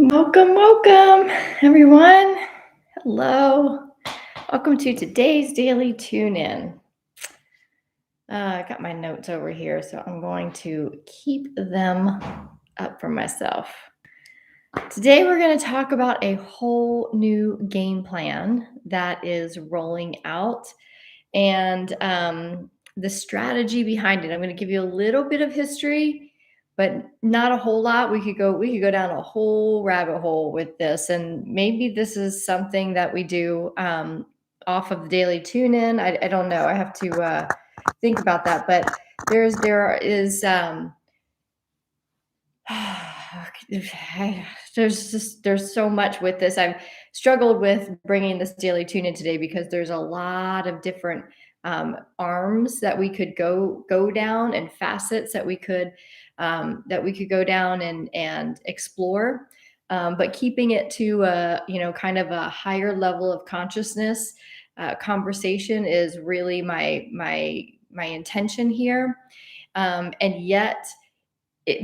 Welcome, everyone. Hello. Welcome to today's daily tune in. I got my notes over here, so I'm going to keep them up for myself. Today, we're going to talk about a whole new game plan that is rolling out and the strategy behind it. I'm going to give you a little bit of history, but not a whole lot. We could go down a whole rabbit hole with this, and maybe this is something that we do off of the daily tune in. I don't know. I have to think about that, but there is there's so much with this. I've struggled with bringing this daily tune in today because there's a lot of different arms that we could go down and facets that we could go down and explore, but keeping it to a kind of a higher level of consciousness. Conversation is really my intention here, and yet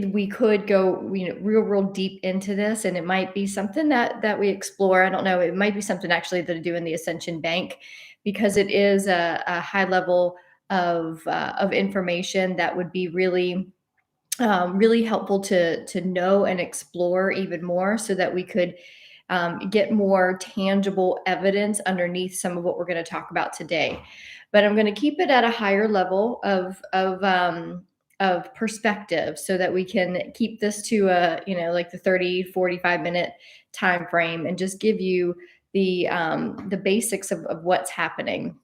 we could go real deep into this, and it might be something that we explore. I don't know, it might be something actually that I do in the Ascension Bank, because it is a high level of information that would be really helpful to know and explore even more, so that we could get more tangible evidence underneath some of what we're going to talk about today. But I'm going to keep it at a higher level of perspective, so that we can keep this to a like the 30-45 minute time frame, and just give you the basics of what's happening.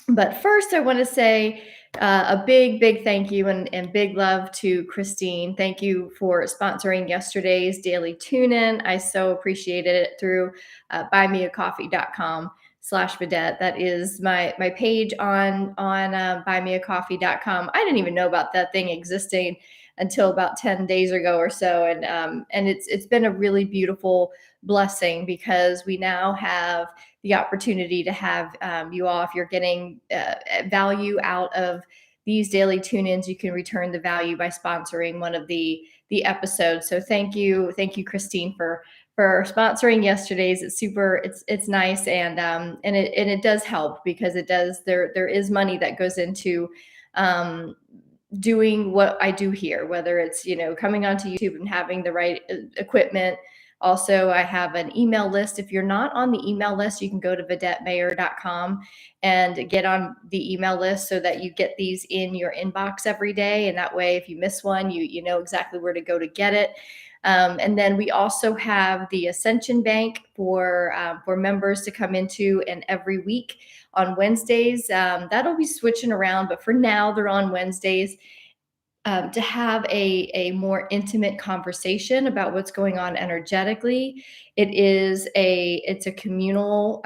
But first, I want to say a big thank you and big love to Christine. Thank you for sponsoring yesterday's daily tune in. I so appreciated it through buymeacoffee.com/Vedette. That is my page on buymeacoffee.com. I didn't even know about that thing existing until about 10 days ago or so. And it's been a really beautiful blessing, because we now have the opportunity to have you all, if you're getting value out of these daily tune-ins, you can return the value by sponsoring one of the episodes. So thank you, Christine, for sponsoring yesterday's. It's nice, and it does help, because there is money that goes into doing what I do here, whether it's coming onto YouTube and having the right equipment. Also, I have an email list. If you're not on the email list, you can go to vedettemeyer.com and get on the email list, so that you get these in your inbox every day. And that way, if you miss one, you know exactly where to go to get it. And then we also have the Ascension Bank for members to come into, and every week on Wednesdays. That'll be switching around, but for now, they're on Wednesdays. To have a more intimate conversation about what's going on energetically. It's a communal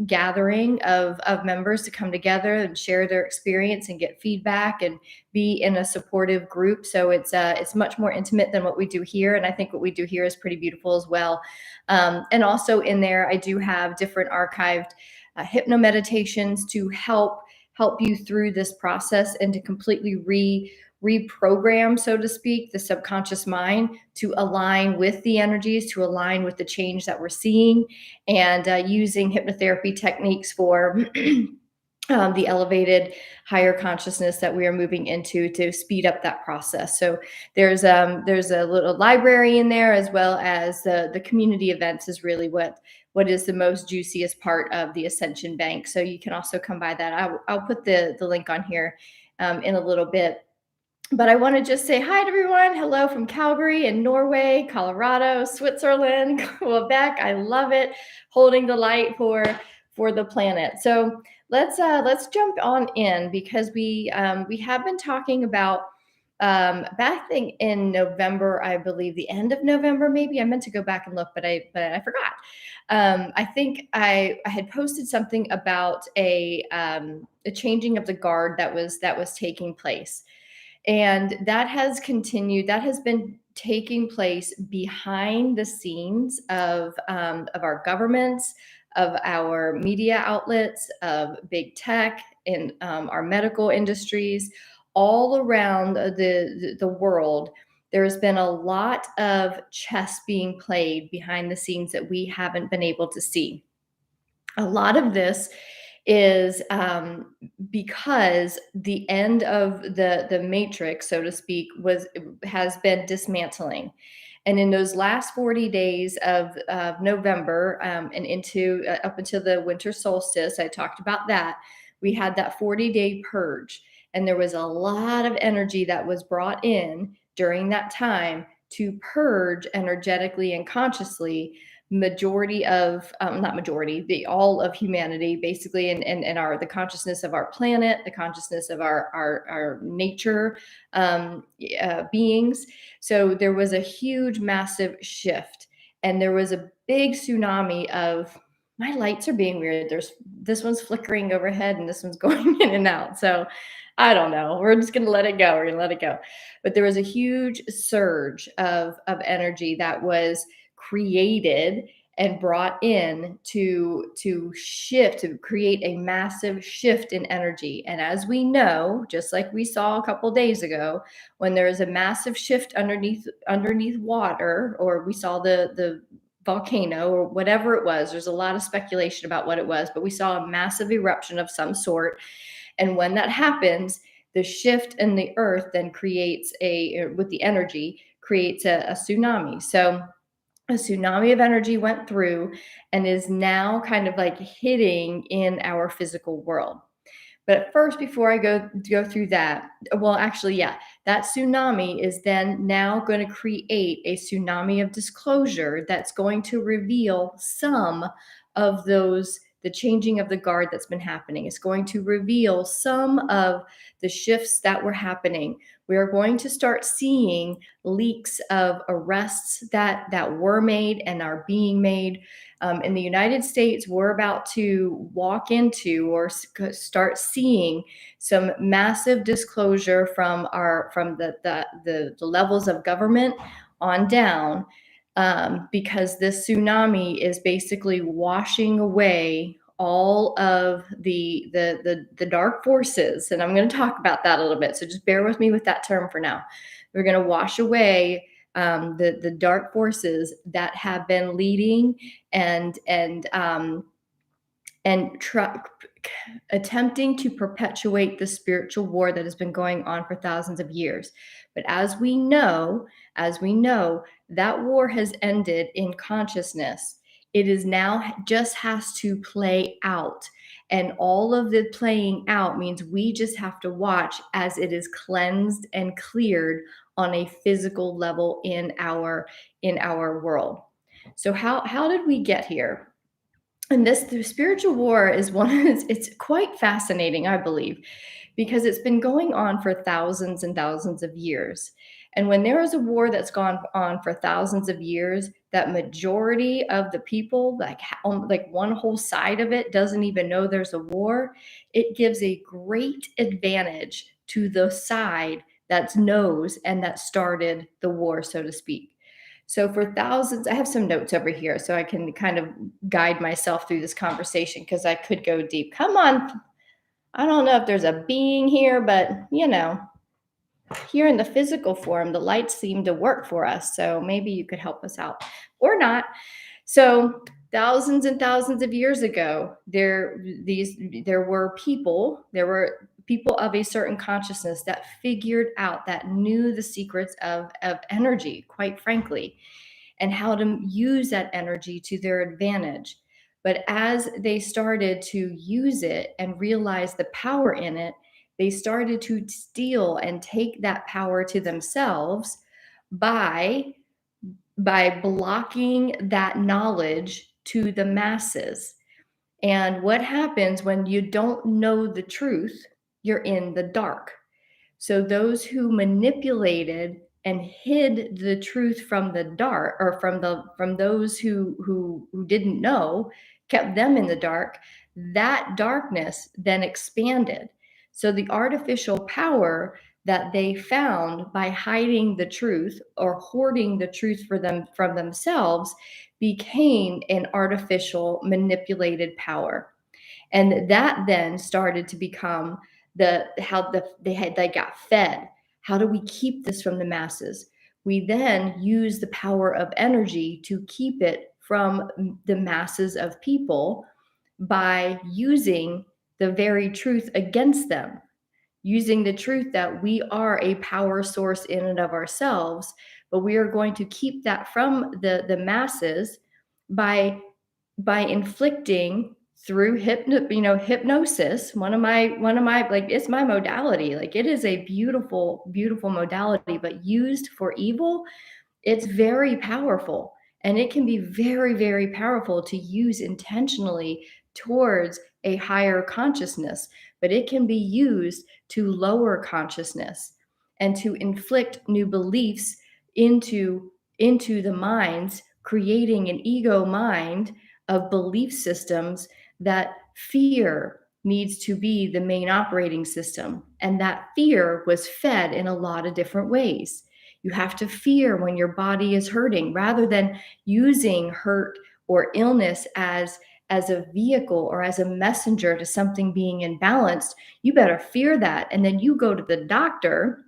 gathering of members to come together and share their experience and get feedback and be in a supportive group. So it's much more intimate than what we do here, and I think what we do here is pretty beautiful as well. And also in there, I do have different archived hypno meditations to help you through this process, and to completely reprogram, so to speak, the subconscious mind to align with the energies, to align with the change that we're seeing, and using hypnotherapy techniques for the elevated higher consciousness that we are moving into, to speed up that process. So there's a little library in there, as well as the community events is really what is the most juiciest part of the Ascension Bank. So you can also come by that. I'll put the link on here in a little bit. But I want to just say hi to everyone. Hello from Calgary and Norway, Colorado, Switzerland, Quebec. I love it, holding the light for the planet. So let's jump on in, because we have been talking about back in November, I believe the end of November, maybe. I meant to go back and look, but I forgot. I think I had posted something about a changing of the guard that was taking place. And that has continued. That has been taking place behind the scenes of our governments, of our media outlets, of big tech, and our medical industries, all around the world. there's been a lot of chess being played behind the scenes that we haven't been able to see. A lot of this is because the end of the matrix, so to speak, has been dismantling. And in those last 40 days of November, and into up until the winter solstice, I talked about that. We had that 40-day purge, and there was a lot of energy that was brought in during that time to purge energetically and consciously majority of not majority, the all of humanity basically, and our the consciousness of our planet, the consciousness of our nature, beings. So there was a huge massive shift, and there was a big tsunami of, my lights are being weird, there's this one's flickering overhead and this one's going in and out, so I don't know, we're just gonna let it go, we're gonna let it go. But there was a huge surge of energy that was created and brought in to shift, to create a massive shift in energy. And as we know, just like we saw a couple days ago, when there is a massive shift underneath water, or we saw the volcano or whatever it was, there's a lot of speculation about what it was, but we saw a massive eruption of some sort. And when that happens, the shift in the earth then creates with the energy, creates a tsunami. So a tsunami of energy went through and is now kind of like hitting in our physical world. But first, before I go through that, well, actually, yeah, that tsunami is then now going to create a tsunami of disclosure that's going to reveal some of those, the changing of the guard that's been happening. It's going to reveal some of the shifts that were happening. We are going to start seeing leaks of arrests that were made and are being made. In the United States, we're about to walk into or start seeing some massive disclosure from the levels of government on down, because this tsunami is basically washing away all of the dark forces, and I'm going to talk about that a little bit. So just bear with me with that term for now. We're going to wash away the dark forces that have been leading and attempting to perpetuate the spiritual war that has been going on for thousands of years. But as we know, that war has ended in consciousness. It is now just has to play out. And all of the playing out means we just have to watch as it is cleansed and cleared on a physical level in our world. So how did we get here? And the spiritual war is it's quite fascinating, I believe, because it's been going on for thousands and thousands of years. And when there is a war that's gone on for thousands of years, that majority of the people, like one whole side of it, doesn't even know there's a war. It gives a great advantage to the side that knows and that started the war, so to speak. So for thousands, I have some notes over here so I can kind of guide myself through this conversation, because I could go deep. Come on. I don't know if there's a being here, but here in the physical form, the lights seem to work for us. So maybe you could help us out or not. So thousands and thousands of years ago, there were people of a certain consciousness that figured out, that knew the secrets of energy, quite frankly, and how to use that energy to their advantage. But as they started to use it and realize the power in it, they started to steal and take that power to themselves by blocking that knowledge to the masses. And what happens when you don't know the truth? You're in the dark. So those who manipulated and hid the truth from the dark, or from those who didn't know, kept them in the dark. That darkness then expanded. So the artificial power that they found by hiding the truth or hoarding the truth for them from themselves became an artificial manipulated power. And that then started to become they got fed. How do we keep this from the masses? we then use the power of energy to keep it from the masses of people by using the very truth against them, using the truth that we are a power source in and of ourselves, but we are going to keep that from the masses by inflicting through hypnosis. One of my like, it's my modality. Like, it is a beautiful modality, but used for evil, it's very powerful, and it can be very, very powerful to use intentionally towards a higher consciousness, but it can be used to lower consciousness and to inflict new beliefs into the minds, creating an ego mind of belief systems that fear needs to be the main operating system. And that fear was fed in a lot of different ways. You have to fear when your body is hurting rather than using hurt or illness as a vehicle or as a messenger to something being imbalanced. You better fear that. And then you go to the doctor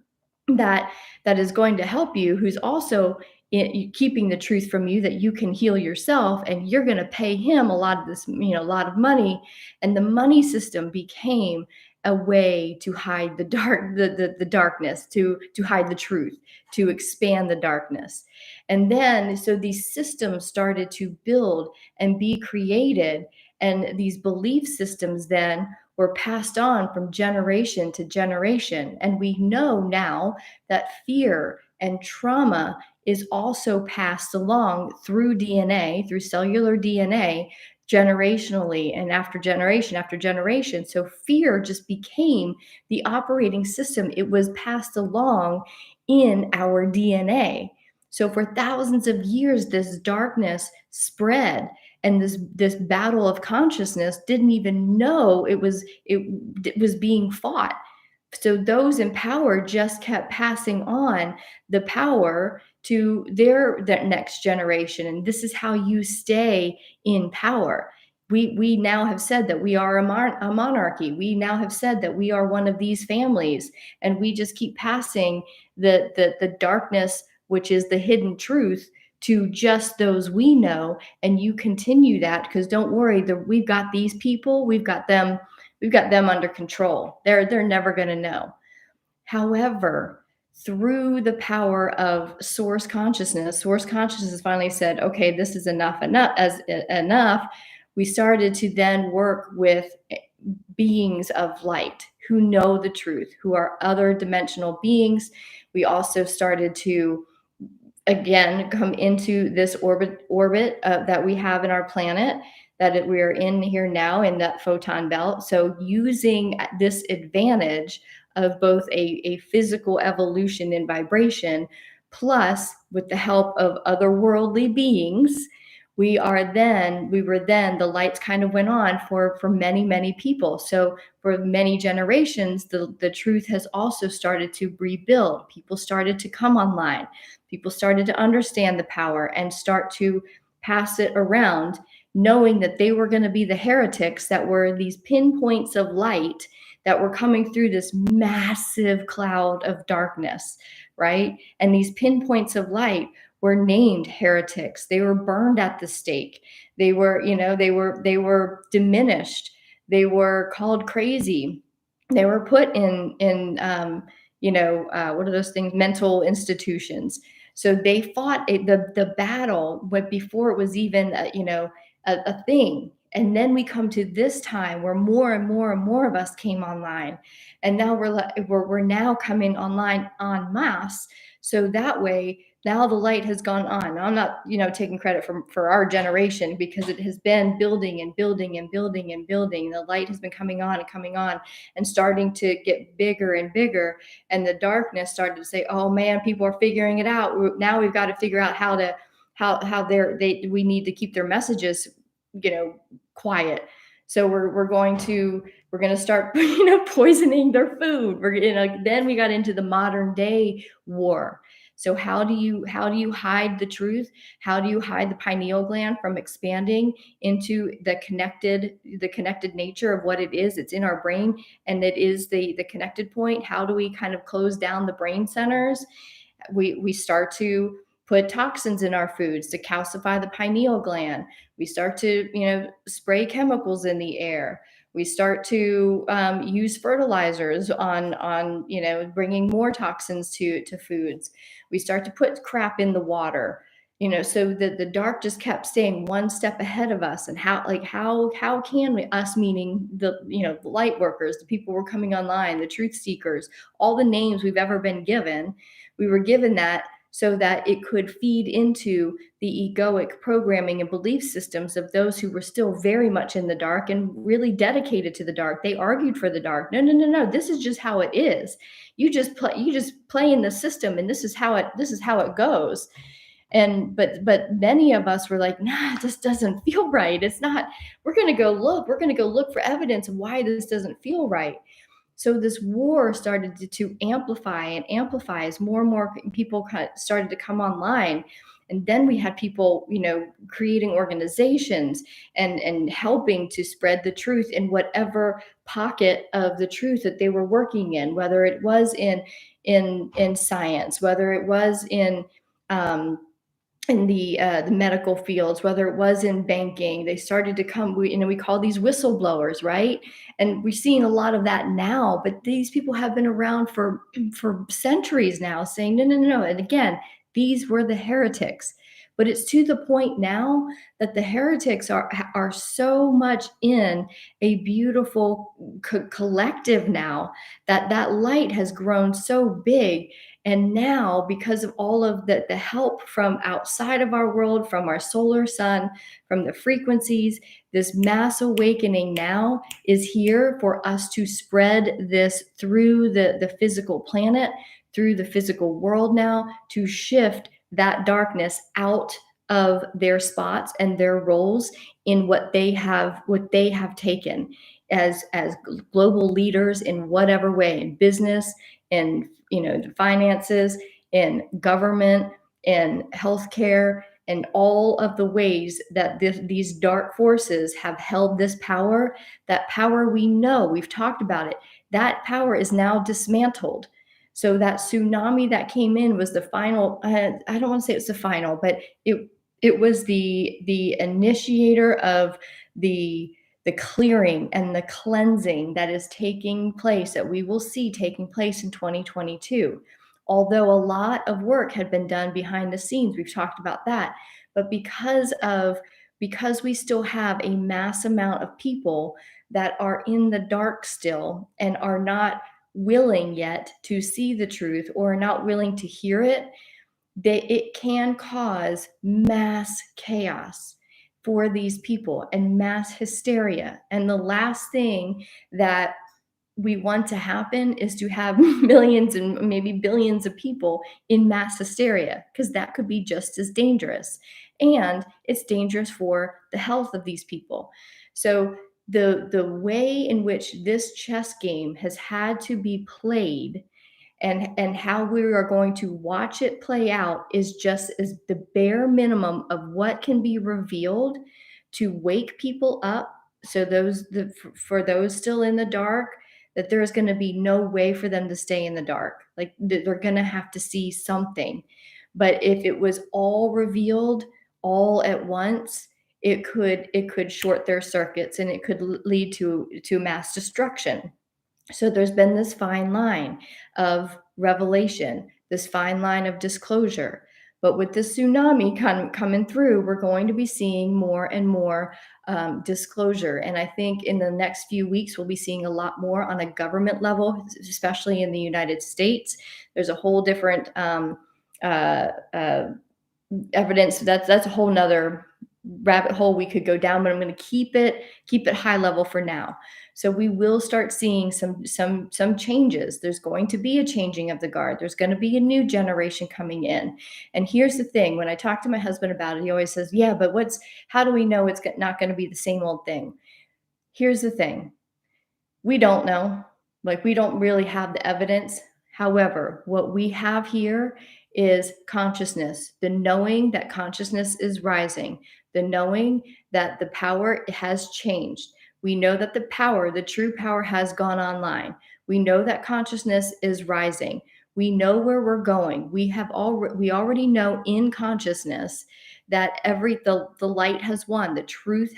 that is going to help you, who's also keeping the truth from you, that you can heal yourself, and you're going to pay him a lot of this, a lot of money. And the money system became a way to hide the darkness, to hide the truth, to expand the darkness. And then so these systems started to build and be created, and these belief systems then were passed on from generation to generation. And we know now that fear and trauma is also passed along through DNA, through cellular DNA, generationally, and after generation after generation. So fear just became the operating system. It was passed along in our DNA. So for thousands of years, this darkness spread, and this battle of consciousness didn't even know it was being fought. So those in power just kept passing on the power to their next generation, and this is how you stay in power. We now have said that we are a monarchy. We now have said that we are one of these families, and we just keep passing the darkness, which is the hidden truth, to just those we know. And you continue that, because don't worry, we've got these people, we've got them under control. They're never going to know. However, through the power of source consciousness finally said, okay, this is enough. We started to then work with beings of light who know the truth, who are other dimensional beings. We also started to again come into this orbit that we have in our planet, that we are in here now, in that photon belt. So using this advantage of both a physical evolution in vibration, plus with the help of otherworldly beings, we were then, the lights kind of went on for many people. So for many generations, the truth has also started to rebuild. People started to come online. People started to understand the power and start to pass it around, knowing that they were going to be the heretics that were these pinpoints of light that were coming through this massive cloud of darkness, right? And these pinpoints of light were named heretics. They were burned at the stake. They were, they were diminished. They were called crazy. They were put in what are those things? Mental institutions. So they fought the battle, but before it was even a thing. And then we come to this time where more and more and more of us came online, and now we're now coming online en masse. So that way, now the light has gone on. Now, I'm not taking credit for our generation, because it has been building and building and building and building. The light has been coming on and starting to get bigger and bigger. And the darkness started to say, oh man, people are figuring it out. Now we've got to figure out how we need to keep their messages quiet. So we're going to start poisoning their food. Then we got into the modern day war. So how do you hide the truth? How do you hide the pineal gland from expanding into the connected nature of what it is? It's in our brain, and it is the connected point. How do we kind of close down the brain centers? We start to put toxins in our foods to calcify the pineal gland. We start to, spray chemicals in the air. We start to use fertilizers on bringing more toxins to foods. We start to put crap in the water, so that the dark just kept staying one step ahead of us. And how can we, us meaning the light workers, the people who were coming online, the truth seekers, all the names we've ever been given, we were given that so that it could feed into the egoic programming and belief systems of those who were still very much in the dark and really dedicated to the dark. They argued for the dark. No, no, no, no. This is just how it is. You just play in the system, and this is how it goes. And but many of us were like, nah, this doesn't feel right. It's not. We're going to go look for evidence of why this doesn't feel right. So this war started to amplify and amplify as more and more people started to come online. And then we had people, creating organizations and helping to spread the truth in whatever pocket of the truth that they were working in, whether it was in science, whether it was um, in the medical fields, whether it was in banking. They started to come. We call these whistleblowers, right? And we're seeing a lot of that now. But these people have been around for centuries now, saying no, no, no, no. And again, these were the heretics. But it's to the point now that the heretics are so much in a beautiful collective now, that light has grown so big. And now, because of all of the help from outside of our world, from our solar sun, from the frequencies, this mass awakening now is here for us to spread this through the physical planet, through the physical world now, to shift that darkness out of their spots and their roles in what they have taken as global leaders in whatever way, in business, in the finances, in government, in healthcare, and all of the ways that these dark forces have held this power. That power, we know, we've talked about it, that power is now dismantled. So that tsunami that came in was the final, I don't want to say it's the final, but it was the initiator of the clearing and the cleansing that is taking place, that we will see taking place in 2022. Although a lot of work had been done behind the scenes, we've talked about that. But because we still have a mass amount of people that are in the dark still and are not willing yet to see the truth or are not willing to hear it, it can cause mass chaos for these people and mass hysteria. And the last thing that we want to happen is to have millions and maybe billions of people in mass hysteria, because that could be just as dangerous. And it's dangerous for the health of these people. So the way in which this chess game has had to be played and how we are going to watch it play out is just as the bare minimum of what can be revealed to wake people up. So for those still in the dark, that there is going to be no way for them to stay in the dark. Like they're going to have to see something. But if it was all revealed all at once, it could short their circuits, and it could lead to mass destruction. So there's been this fine line of revelation, this fine line of disclosure. But with the tsunami coming through, we're going to be seeing more and more disclosure. And I think in the next few weeks, we'll be seeing a lot more on a government level, especially in the United States. There's a whole different evidence. That's a whole nother rabbit hole we could go down, but I'm going to keep it high level for now. So we will start seeing some changes. There's going to be a changing of the guard. There's going to be a new generation coming in. And here's the thing: when I talk to my husband about it, he always says, "Yeah, but how do we know it's not going to be the same old thing?" Here's the thing: we don't know. Like, we don't really have the evidence. However, what we have here is consciousness, the knowing that consciousness is rising, the knowing that the power has changed. We know that the true power has gone online. We know that consciousness is rising. We know where we're going. We already know in consciousness that the light has won. The truth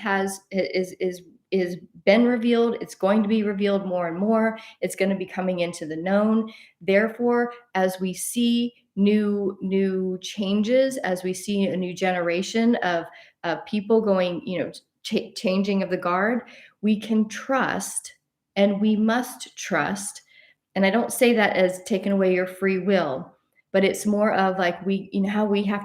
is been revealed. It's going to be revealed more and more. It's going to be coming into the known. Therefore, as we see new changes, as we see a new generation of people going, changing of the guard, we can trust, and we must trust. And I don't say that as taking away your free will, but it's more of like, how we have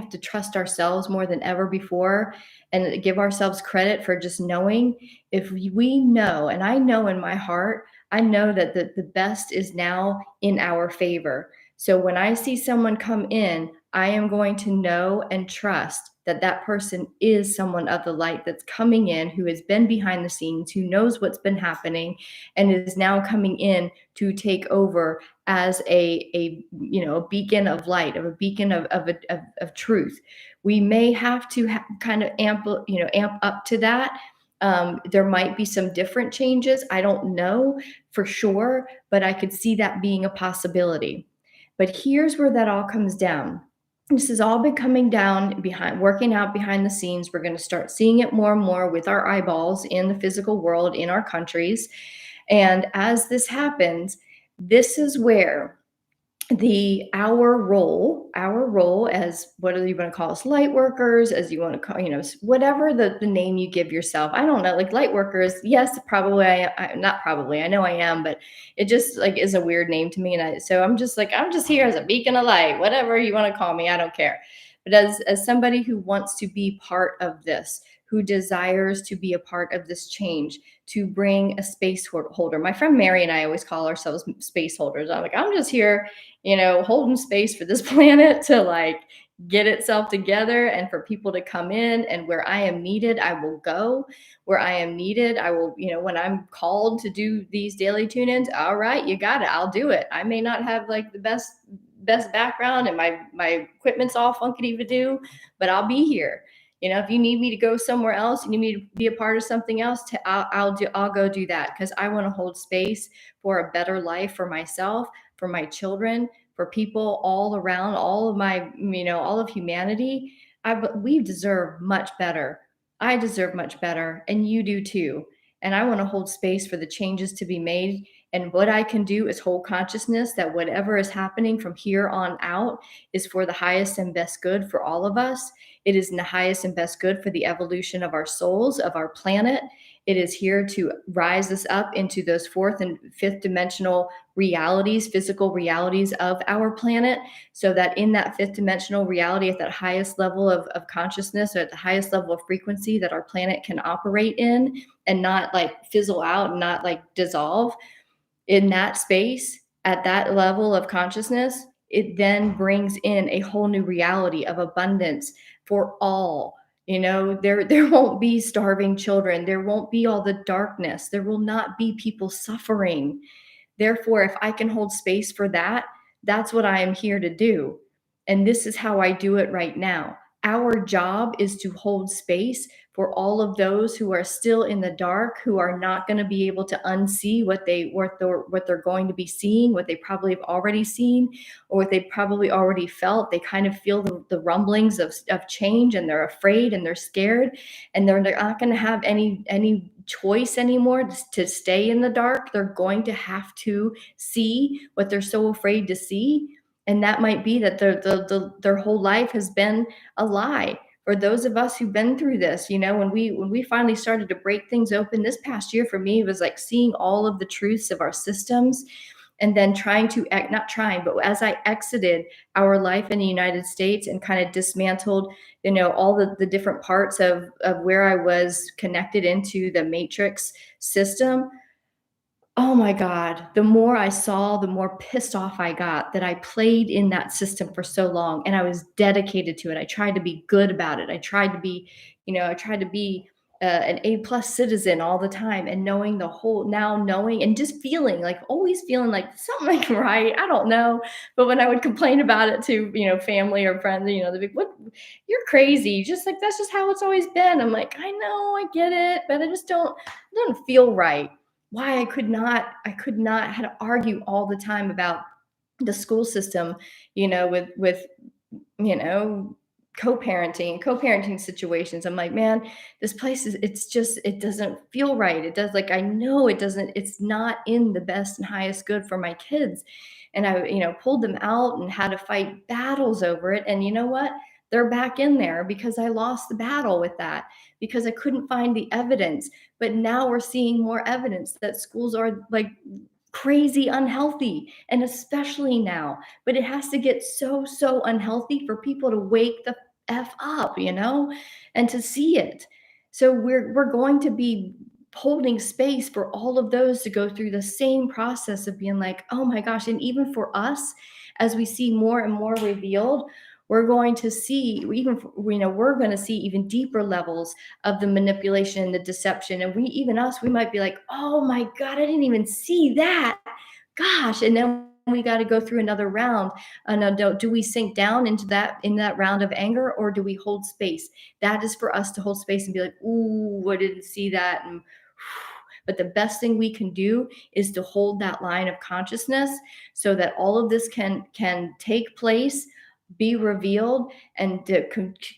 to trust ourselves more than ever before, and give ourselves credit for just knowing. If we know, and I know in my heart, I know that the best is now in our favor. So when I see someone come in, I am going to know and trust that that person is someone of the light that's coming in, who has been behind the scenes, who knows what's been happening, and is now coming in to take over as a beacon of light, of a beacon of truth. We may have to kind of amp up to that. There might be some different changes. I don't know for sure, but I could see that being a possibility. But here's where that all comes down. This has all been coming down behind, working out behind the scenes. We're going to start seeing it more and more with our eyeballs in the physical world, in our countries. And as this happens, this is where our role as, whether you want to call us light workers, as you want to call, whatever the name you give yourself. I don't know, like light workers. Yes, probably. Not probably. I know I am, but it just like is a weird name to me. So I'm just like, I'm just here as a beacon of light, whatever you want to call me. I don't care. But as somebody who wants to be part of this, who desires to be a part of this change, to bring a space holder. My friend Mary and I always call ourselves space holders. I'm like, I'm just here, holding space for this planet to like get itself together, and for people to come in, and where I am needed, I will go. Where I am needed, I will, when I'm called to do these daily tune-ins, all right, you got it. I'll do it. I may not have like the best background, and my equipment's all funkity do, but I'll be here. If you need me to go somewhere else, you need me to be a part of something else, I'll go do that, because I want to hold space for a better life for myself, for my children, for people all around, all of my, all of humanity. We deserve much better. I deserve much better, and you do too. And I want to hold space for the changes to be made. And what I can do is hold consciousness that whatever is happening from here on out is for the highest and best good for all of us. It is in the highest and best good for the evolution of our souls, of our planet. It is here to rise us up into those fourth and fifth dimensional realities, physical realities of our planet, so that in that fifth dimensional reality, at that highest level of consciousness, or at the highest level of frequency that our planet can operate in, and not like fizzle out and not like dissolve, in that space, at that level of consciousness, it then brings in a whole new reality of abundance for all. There won't be starving children. There won't be all the darkness. There will not be people suffering. Therefore, if I can hold space for that, that's what I am here to do. And this is how I do it right now. Our job is to hold space for all of those who are still in the dark, who are not going to be able to unsee what they're going to be seeing, what they probably have already seen, or what they probably already felt. They kind of feel the rumblings of change, and they're afraid and they're scared, and they're not going to have any choice anymore to stay in the dark. They're going to have to see what they're so afraid to see. And that might be that their whole life has been a lie. For those of us who've been through this, when we finally started to break things open this past year, for me, it was like seeing all of the truths of our systems, and then not trying, but as I exited our life in the United States and kind of dismantled, all the different parts of where I was connected into the matrix system. Oh my God, the more I saw, the more pissed off I got that I played in that system for so long, and I was dedicated to it. I tried to be good about it. I tried to be, an A+ citizen all the time, and knowing and just feeling like, always feeling like something like right. I don't know. But when I would complain about it to, family or friends, they'd be, what, you're crazy. Just like, that's just how it's always been. I'm like, I know, I get it, but I just don't feel right. Why I could not had to argue all the time about the school system, with you know, co-parenting situations. I'm like, man, this place is, it's just, it doesn't feel right. It does, like, I know it doesn't, it's not in the best and highest good for my kids. And I, pulled them out and had to fight battles over it. And you know what? They're back in there because I lost the battle with that, because I couldn't find the evidence. But now we're seeing more evidence that schools are like crazy unhealthy, and especially now. But it has to get so unhealthy for people to wake the f up, and to see it. So we're going to be holding space for all of those to go through the same process of being like, oh my gosh. And even for us, as we see more and more revealed, we're going to see, even, we're going to see even deeper levels of the manipulation and the deception. And we, even us, we might be like, oh my God, I didn't even see that. Gosh. And then we got to go through another round. Do we sink down into that, in that round of anger, or do we hold space? That is for us to hold space and be like, ooh, I didn't see that. And but the best thing we can do is to hold that line of consciousness so that all of this can take place, be revealed, and to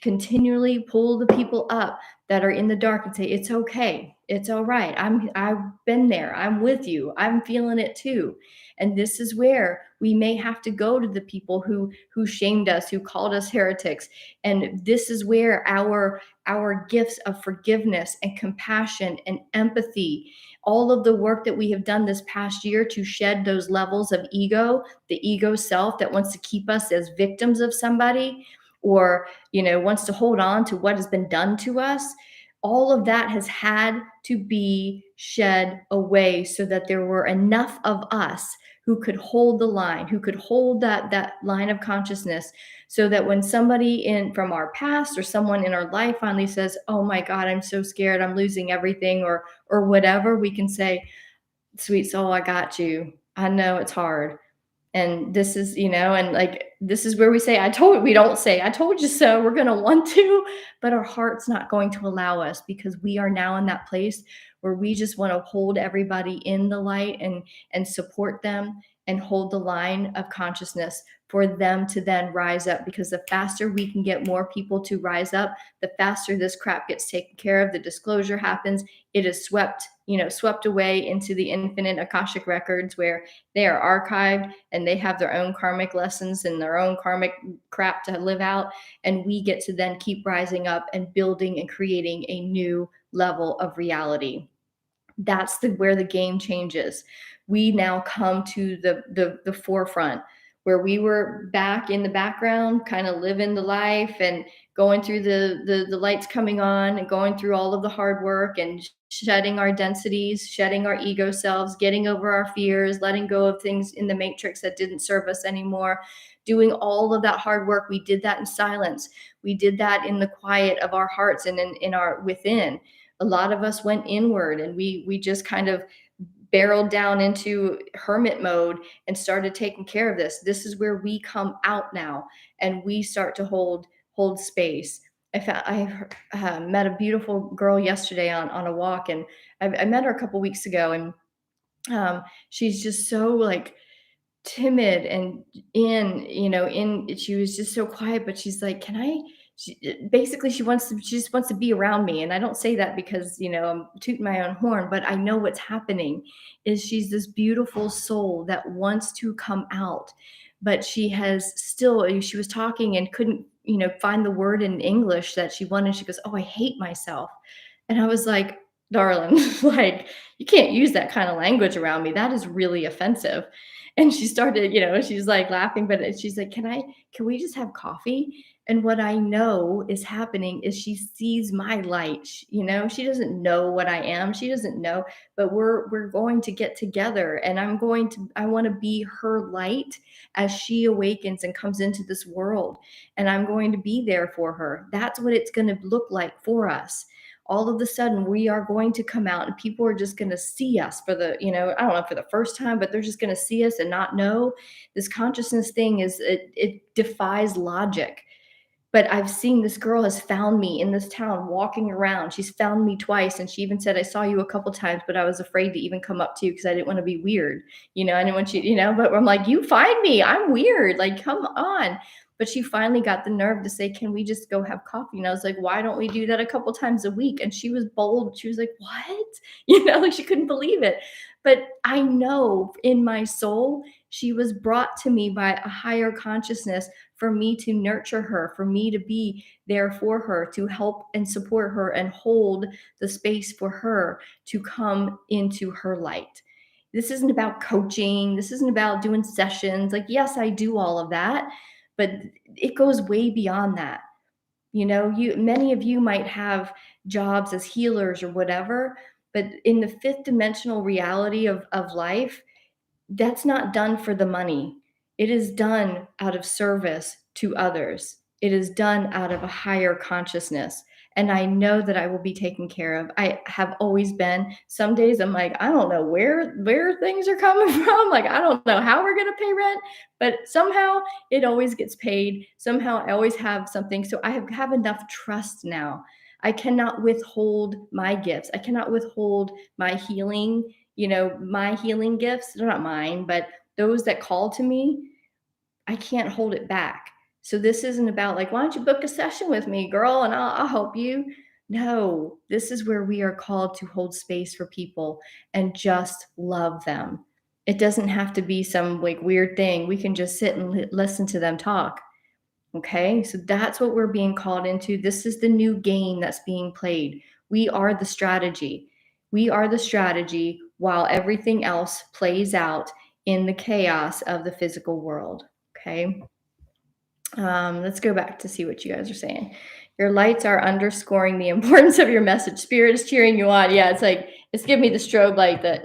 continually pull the people up that are in the dark and say, it's okay, it's all right, I've been there, I'm with you, I'm feeling it too. And this is where we may have to go to the people who shamed us, who called us heretics. And this is where our gifts of forgiveness and compassion and empathy, all of the work that we have done this past year to shed those levels of ego, the ego self that wants to keep us as victims of somebody, or wants to hold on to what has been done to us. All of that has had to be shed away so that there were enough of us who could hold the line, who could hold that line of consciousness, so that when somebody in from our past or someone in our life finally says, oh my God, I'm so scared, I'm losing everything, or whatever, we can say, sweet soul, I got you, I know it's hard. And this is, and like, this is where we say, we don't say, I told you so. We're going to want to, but our heart's not going to allow us, because we are now in that place where we just want to hold everybody in the light, and support them, and hold the line of consciousness for them to then rise up. Because the faster we can get more people to rise up, the faster this crap gets taken care of. The disclosure happens. It is swept away into the infinite Akashic records, where they are archived and they have their own karmic lessons and their own karmic crap to live out. And we get to then keep rising up and building and creating a new level of reality. That's where the game changes. We now come to the forefront, where we were back in the background, kind of living the life and going through the lights coming on, and going through all of the hard work, and shedding our densities, shedding our ego selves, getting over our fears, letting go of things in the matrix that didn't serve us anymore, doing all of that hard work. We did that in silence. We did that in the quiet of our hearts and in our within. A lot of us went inward, and we just kind of barreled down into hermit mode and started taking care of this. This is where we come out now, and we start to hold space. I met a beautiful girl yesterday on a walk, and I met her a couple weeks ago, and she's just so like timid and she was just so quiet. But she's like, can I, basically she just wants to be around me. And I don't say that because I'm tooting my own horn, but I know what's happening is she's this beautiful soul that wants to come out. But she was talking and couldn't find the word in English that she wanted. She goes, oh, I hate myself. And I was like, darling, like, you can't use that kind of language around me. That is really offensive. And she started, she's like laughing, but she's like, can we just have coffee? And what I know is happening is she sees my light. She doesn't know what I am. She doesn't know, but we're going to get together, and I want to be her light as she awakens and comes into this world. And I'm going to be there for her. That's what it's going to look like for us. All of a sudden we are going to come out, and people are just going to see us for the, I don't know, for the first time, but they're just going to see us and not know. This consciousness thing it defies logic. But I've seen this girl has found me in this town walking around. She's found me twice. And she even said, I saw you a couple times, but I was afraid to even come up to you because I didn't want to be weird. I didn't want you, but I'm like, you find me. I'm weird. Like, come on. But she finally got the nerve to say, can we just go have coffee? And I was like, why don't we do that a couple times a week? And she was bold. She was like, what? Like she couldn't believe it. But I know in my soul, she was brought to me by a higher consciousness for me to nurture her, for me to be there for her, to help and support her and hold the space for her to come into her light. This isn't about coaching. This isn't about doing sessions. Like, yes, I do all of that, but it goes way beyond that. Many of you might have jobs as healers or whatever, but in the fifth dimensional reality of life, that's not done for the money. It is done out of service to others. It is done out of a higher consciousness. And I know that I will be taken care of. I have always been. Some days I'm like, I don't know where things are coming from. Like, I don't know how we're going to pay rent, but somehow it always gets paid. Somehow I always have something. So I have enough trust now. I cannot withhold my gifts. I cannot withhold my healing, my healing gifts. They're not mine, but those that call to me, I can't hold it back. So this isn't about like, why don't you book a session with me, girl, and I'll help you. No, this is where we are called to hold space for people and just love them. It doesn't have to be some like weird thing. We can just sit and listen to them talk. Okay, so that's what we're being called into. This is the new game that's being played. We are the strategy. We are the strategy while everything else plays out in the chaos of the physical world. Okay. Let's go back to see what you guys are saying. Your lights are underscoring the importance of your message. Spirit is cheering you on. Yeah, it's giving me the strobe light, the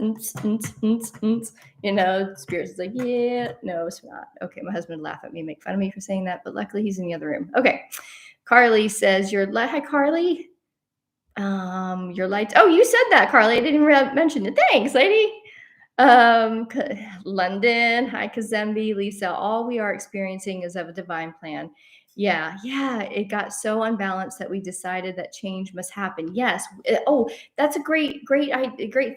Spirit's like, yeah, no, it's not. Okay, my husband would laugh at me, make fun of me for saying that, but luckily he's in the other room. Okay, Carly says, hi, Carly. Your lights. Oh, you said that, Carly. I didn't even mention it. Thanks, lady. London, hi Kazembe, Lisa, all we are experiencing is of a divine plan. Yeah, it got so unbalanced that we decided that change must happen. Yes. Oh, that's a great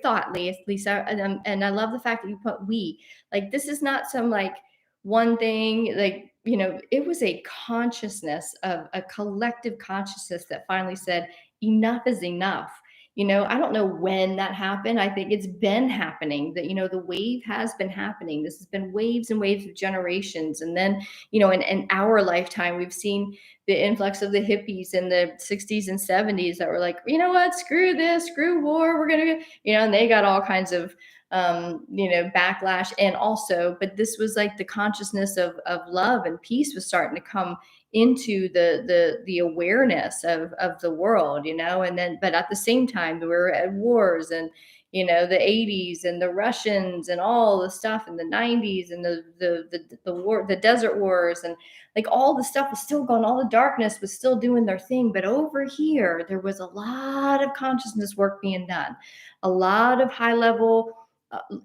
thought, Lisa. And I love the fact that you put we. Like, this is not some like one thing, like, it was a consciousness of a collective consciousness that finally said, enough is enough. I don't know when that happened. I think it's been happening that, the wave has been happening. This has been waves and waves of generations. And then, in our lifetime, we've seen the influx of the hippies in the 60s and 70s that were like, you know what, screw this, screw war. We're going to, and they got all kinds of, backlash. And also, but this was like the consciousness of love and peace was starting to come into the awareness of the world, and then, but at the same time, we were at wars and, the 80s and the Russians and all the stuff in the 90s and the war, the desert wars, and like all the stuff was still going, all the darkness was still doing their thing. But over here, there was a lot of consciousness work being done, a lot of high level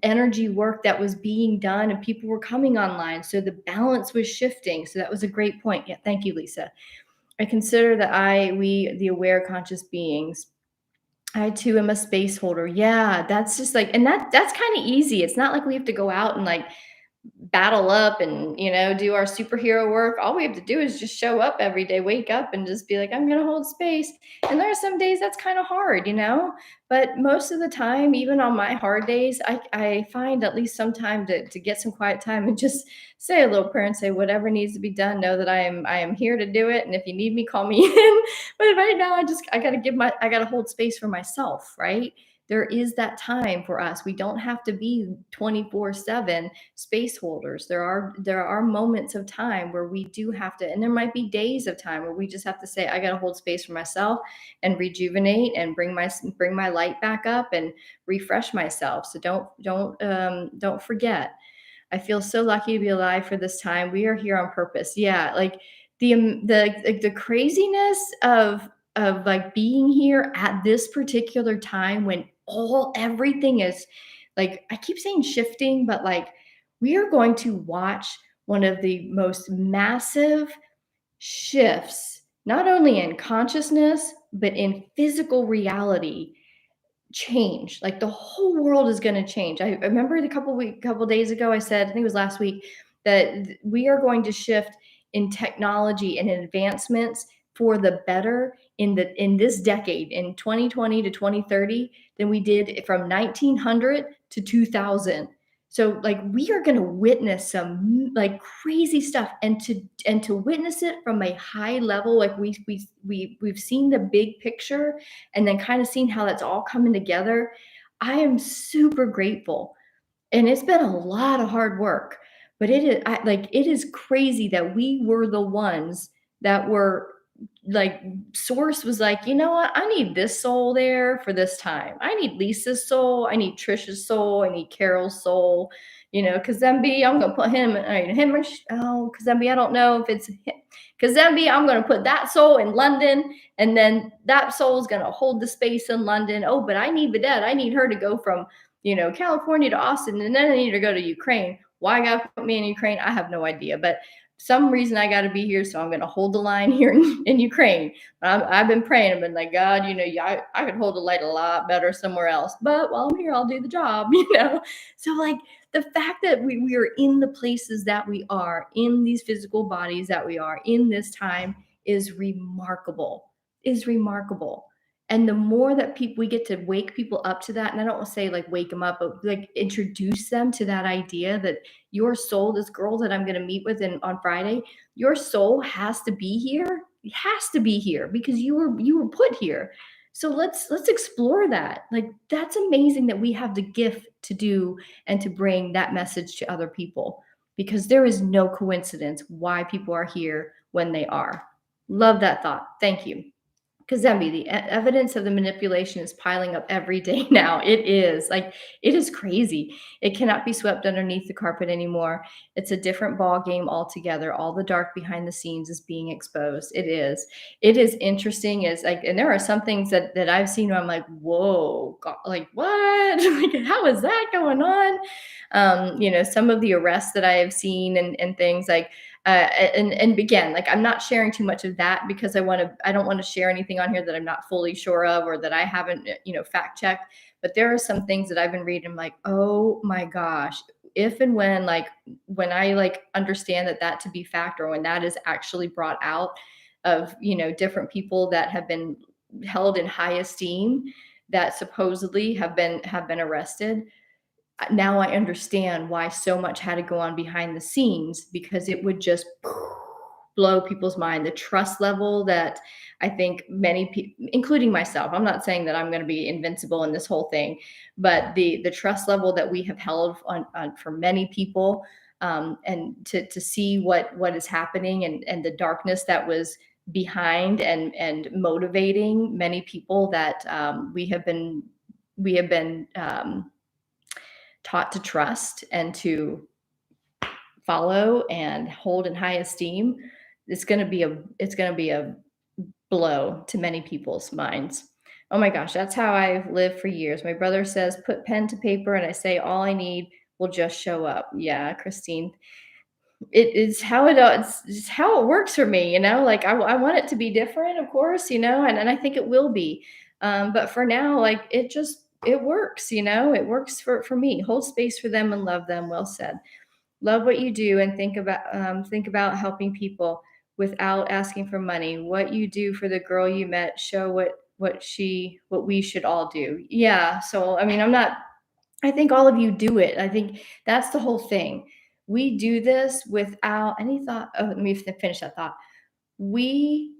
energy work that was being done, and people were coming online. So the balance was shifting. So that was a great point. Yeah. Thank you, Lisa. I consider that we, the aware conscious beings, I too am a space holder. Yeah. That's just like, and that's kind of easy. It's not like we have to go out and like battle up and, do our superhero work. All we have to do is just show up every day, wake up and just be like, I'm going to hold space. And there are some days that's kind of hard, but most of the time, even on my hard days, I find at least some time to get some quiet time and just say a little prayer and say, whatever needs to be done, know that I am here to do it. And if you need me, call me in. But right now I got to hold space for myself. Right. There is that time for us. We don't have to be 24/7 space holders. There are moments of time where we do have to, and there might be days of time where we just have to say, I got to hold space for myself and rejuvenate and bring my light back up and refresh myself. So don't forget. I feel so lucky to be alive for this time. We are here on purpose. Yeah, like the craziness of like being here at this particular time when everything is like, I keep saying shifting, but like we are going to watch one of the most massive shifts not only in consciousness, but in physical reality change. Like the whole world is going to change. I remember couple days ago, I said, I think it was last week, that we are going to shift in technology and in advancements for the better in this decade, in 2020 to 2030, than we did from 1900 to 2000. So like we are going to witness some like crazy stuff, and to witness it from a high level, like we've seen the big picture and then kind of seen how that's all coming together. I am super grateful. And it's been a lot of hard work, but it is crazy that we were the ones that were like, source was like, you know what, I need this soul there for this time. I need Lisa's soul, I need Trisha's soul, I need Carol's soul, Kazembe, I'm gonna put him, him or oh, Kazembe, I don't know if it's him. Kazembe, I'm gonna put that soul in London, and then that soul is gonna hold the space in London. Oh, but I need Vedette, I need her to go from California to Austin, and then I need to go to Ukraine. Why I gotta put me in Ukraine? I have no idea, but some reason I got to be here, so I'm going to hold the line here in Ukraine. I've been praying. I've been like, God, I could hold the light a lot better somewhere else, but while I'm here, I'll do the job. So like the fact that we are in the places that we are, in these physical bodies that we are in this time, is remarkable. Is remarkable. And the more that we get to wake people up to that, and I don't want to say like wake them up, but like introduce them to that idea that your soul, this girl that I'm going to meet with on Friday, your soul has to be here. It has to be here because you were put here. So let's explore that. Like that's amazing that we have the gift to do and to bring that message to other people, because there is no coincidence why people are here when they are. Love that thought. Thank you. Kazembe, the evidence of the manipulation is piling up every day now. It is like, it is crazy. It cannot be swept underneath the carpet anymore. It's a different ball game altogether. All the dark behind the scenes is being exposed. It is. It is interesting. Is like, and there are some things that I've seen where I'm like, whoa, God, like what? Like, how is that going on? Some of the arrests that I have seen and things like, and again, like I'm not sharing too much of that because I don't want to share anything on here that I'm not fully sure of or that I haven't, fact checked. But there are some things that I've been reading, I'm like, oh my gosh, if and when I like understand that to be fact, or when that is actually brought out of, different people that have been held in high esteem that supposedly have been arrested. Now I understand why so much had to go on behind the scenes, because it would just blow people's mind. The trust level that I think many people, including myself, I'm not saying that I'm going to be invincible in this whole thing, but the trust level that we have held on for many people, and to see what is happening, and the darkness that was behind and motivating many people that we have been taught to trust and to follow and hold in high esteem. It's going to be a blow to many people's minds. Oh my gosh, that's how I've lived for years. My brother says put pen to paper, and I say all I need will just show up. Yeah, Christine, it's how it works for me. Like I want it to be different, of course, and I think it will be. But for now, like it works. It works for me. Hold space for them and love them. Well said. Love what you do, and think about helping people without asking for money. What you do for the girl you met, show what we should all do. Yeah. So I mean, I think all of you do it. I think that's the whole thing. We do this without any thought. Oh, let me finish that thought. We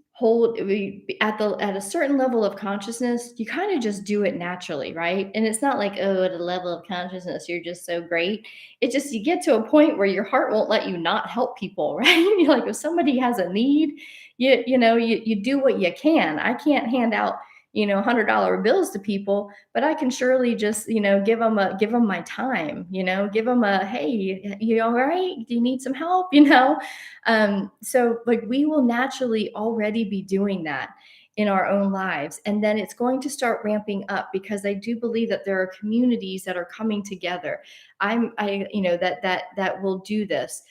at a certain level of consciousness, you kind of just do it naturally, right? And it's not like, oh, at a level of consciousness you're just so great. It just, you get to a point where your heart won't let you not help people, right? You're like, if somebody has a need, you do what you can. I can't hand out $100 bills to people, but I can surely just give them my time, give them a, hey, you all right, do you need some help, so like we will naturally already be doing that in our own lives, and then it's going to start ramping up, because I do believe that there are communities that are coming together. I that will do this.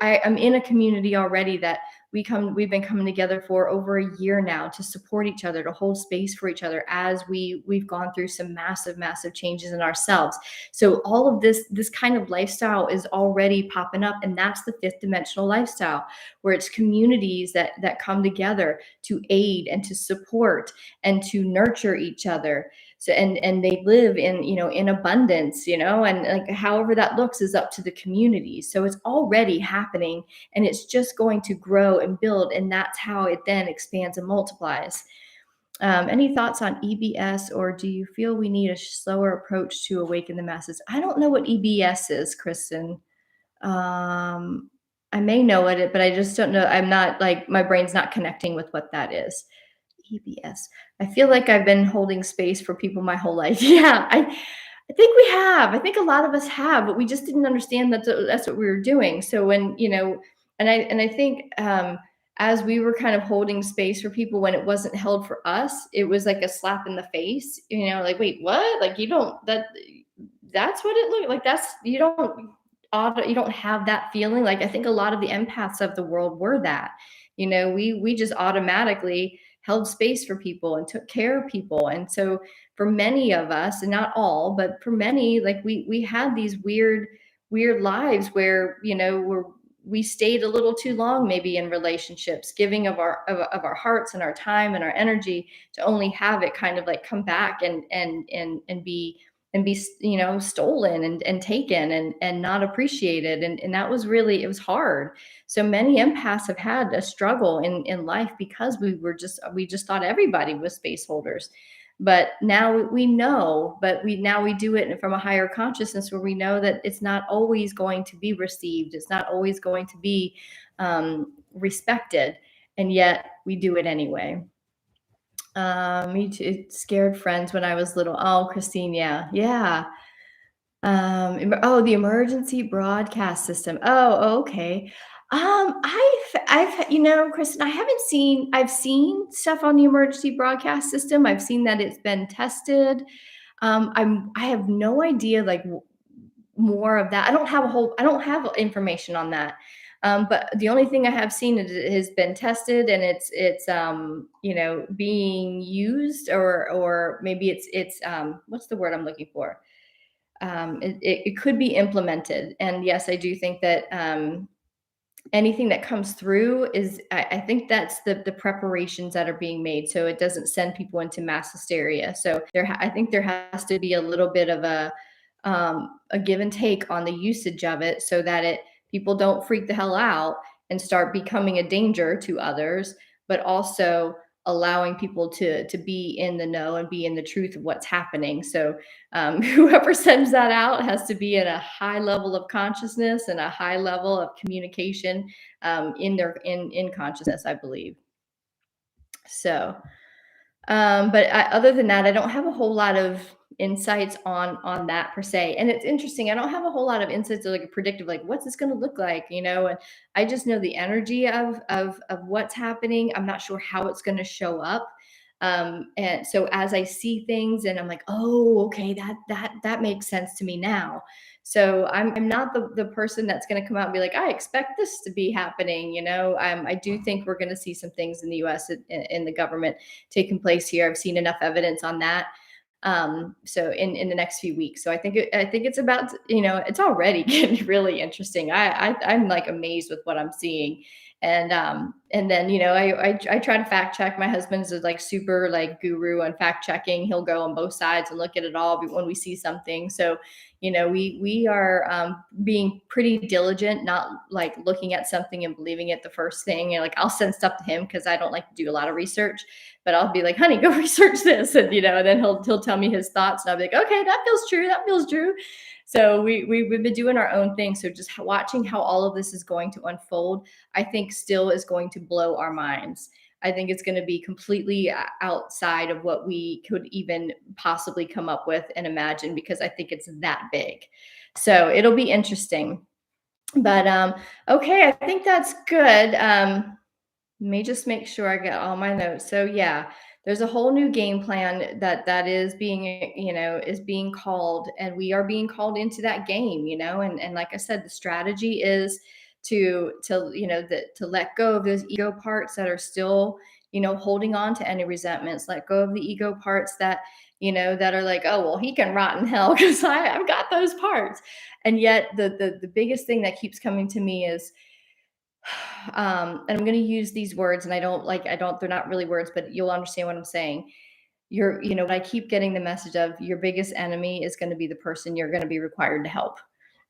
I'm in a community already that we've been coming together for over a year now to support each other, to hold space for each other as we've gone through some massive changes in ourselves. So all of this kind of lifestyle is already popping up, and that's the fifth dimensional lifestyle, where it's communities that come together to aid and to support and to nurture each other. So and they live in, in abundance, and like however that looks is up to the community. So it's already happening, and it's just going to grow and build, and that's how it then expands and multiplies. Any thoughts on EBS, or do you feel we need a slower approach to awaken the masses? I don't know what EBS is, Kristen. um, I may know it, but I just don't know. I'm not, like, my brain's not connecting with what that is. EBS. I feel like I've been holding space for people my whole life. Yeah, I think we have. I think a lot of us have, but we just didn't understand that that's what we were doing. So when, and I think, as we were kind of holding space for people when it wasn't held for us, it was like a slap in the face, like, wait, what? Like, you don't, that's what it looked like. That's, you don't have that feeling. Like, I think a lot of the empaths of the world were that, we just automatically held space for people and took care of people. And so for many of us, and not all, but for many, like, we had these weird lives where, we stayed a little too long maybe in relationships, giving of our hearts and our time and our energy, to only have it kind of like come back and be, stolen and taken and not appreciated. And that was really, it was hard. So many empaths have had a struggle in life because we just thought everybody was space holders. But now we know, but we do it from a higher consciousness, where we know that it's not always going to be received, it's not always going to be respected, and yet we do it anyway. Me too. Scared friends when I was little. Oh, Christine, yeah, yeah. Oh, the emergency broadcast system. Oh, okay. Kristen, I've seen stuff on the emergency broadcast system. I've seen that it's been tested. I have no idea, like, more of that. I don't have information on that. But the only thing I have seen is it has been tested, and it's being used, or maybe it's what's the word I'm looking for? It could be implemented. And yes, I do think that anything that comes through I think that's the preparations that are being made, so it doesn't send people into mass hysteria. So I think there has to be a little bit of a give and take on the usage of it, so that people don't freak the hell out and start becoming a danger to others, but also allowing people to be in the know and be in the truth of what's happening. So whoever sends that out has to be at a high level of consciousness and a high level of communication, in consciousness, I believe. So, other than that, I don't have a whole lot of insights on that per se. And it's interesting. I don't have a whole lot of insights, or like predictive, like what's this going to look like, And I just know the energy of what's happening. I'm not sure how it's going to show up. And so as I see things, and I'm like, oh, okay, that makes sense to me now. So I'm not the person that's going to come out and be like, I expect this to be happening. I do think we're going to see some things in the U.S. in the government taking place here. I've seen enough evidence on that. So in the next few weeks. So I think it's about, it's already getting really interesting. I'm like amazed with what I'm seeing. And then, I try to fact check. My husband's like super like guru on fact checking. He'll go on both sides and look at it all when we see something. So, we are being pretty diligent, not like looking at something and believing it the first thing. And like, I'll send stuff to him because I don't like to do a lot of research, but I'll be like, honey, go research this. And, and then he'll tell me his thoughts, and I'll be like, okay, that feels true. That feels true. So we've been doing our own thing. So just watching how all of this is going to unfold, I think still is going to blow our minds. I think it's going to be completely outside of what we could even possibly come up with and imagine, because I think it's that big. So it'll be interesting. But okay, I think that's good. Let me just make sure I got all my notes. So yeah, there's a whole new game plan that is being, is being called, and we are being called into that game, and like I said, the strategy is to let go of those ego parts that are still, holding on to any resentments, let go of the ego parts that are like, oh well, he can rot in hell because I've got those parts. And yet the biggest thing that keeps coming to me is, and I'm going to use these words, and they're not really words, but you'll understand what I'm saying. I keep getting the message of your biggest enemy is going to be the person you're going to be required to help.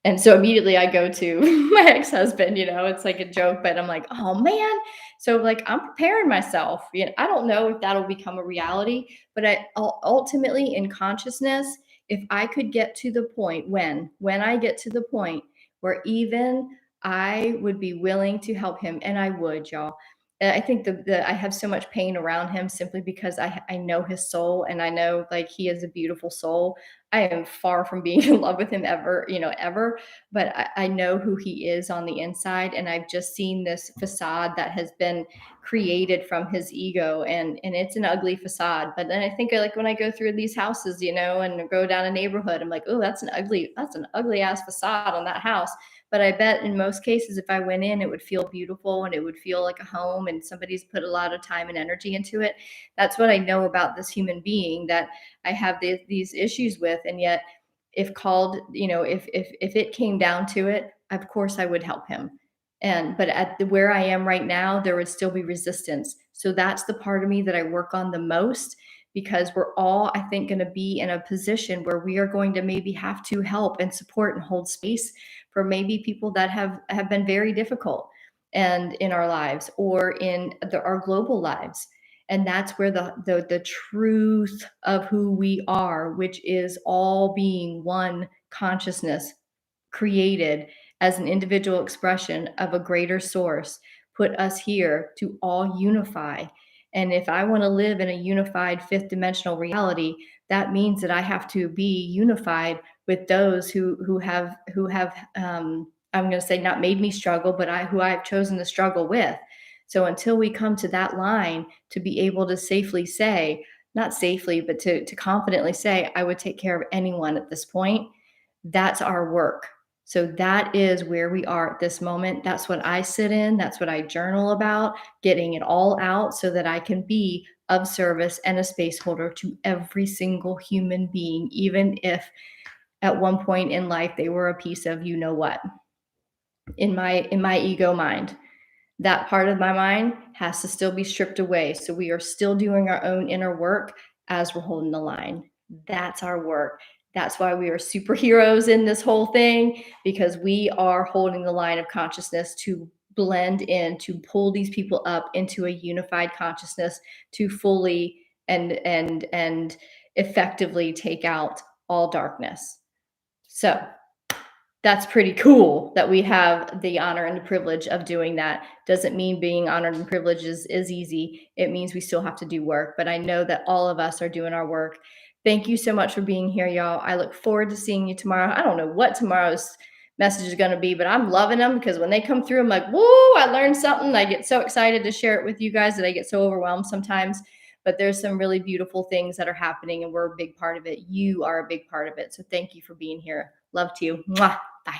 And so immediately I go to my ex-husband, it's like a joke, but I'm like, oh man. So like I'm preparing myself. I don't know if that'll become a reality, but ultimately in consciousness, if I could get to the point when I get to the point where even I would be willing to help him, and I would, y'all. I think I have so much pain around him simply because I know his soul, and I know like he is a beautiful soul. I am far from being in love with him ever, ever, but I know who he is on the inside. And I've just seen this facade that has been created from his ego, and it's an ugly facade. But then I think like when I go through these houses, and go down a neighborhood, I'm like, oh, that's an ugly ass facade on that house. But I bet in most cases, if I went in, it would feel beautiful and it would feel like a home, and somebody's put a lot of time and energy into it. That's what I know about this human being that I have these issues with. And yet, if called, if it came down to it, of course I would help him. But where I am right now, there would still be resistance. So that's the part of me that I work on the most, because we're all, I think, going to be in a position where we are going to maybe have to help and support and hold space for maybe people that have been very difficult and in our lives, or in our global lives. And that's where the truth of who we are, which is all being one consciousness created as an individual expression of a greater source, put us here to all unify. And if I want to live in a unified fifth dimensional reality, that means that I have to be unified with those who have I'm going to say not made me struggle, but who I have chosen to struggle with. So until we come to that line to be able to safely say, not safely, but to confidently say, I would take care of anyone at this point, that's our work. So that is where we are at this moment. That's what I sit in. That's what I journal about, getting it all out so that I can be of service and a space holder to every single human being, even if at one point in life they were a piece of what in my ego mind. That part of my mind has to still be stripped away. So we are still doing our own inner work as we're holding the line. That's our work. That's why we are superheroes in this whole thing, because we are holding the line of consciousness to blend in, to pull these people up into a unified consciousness, to fully and effectively take out all darkness. So that's pretty cool that we have the honor and the privilege of doing that. Doesn't mean being honored and privileged is easy. It means we still have to do work, but I know that all of us are doing our work. Thank you so much for being here, y'all. I look forward to seeing you tomorrow. I don't know what tomorrow's message is going to be, but I'm loving them, because when they come through, I'm like, whoa, I learned something. I get so excited to share it with you guys that I get so overwhelmed sometimes. But there's some really beautiful things that are happening, and we're a big part of it. You are a big part of it. So thank you for being here. Love to you. Mwah. Bye.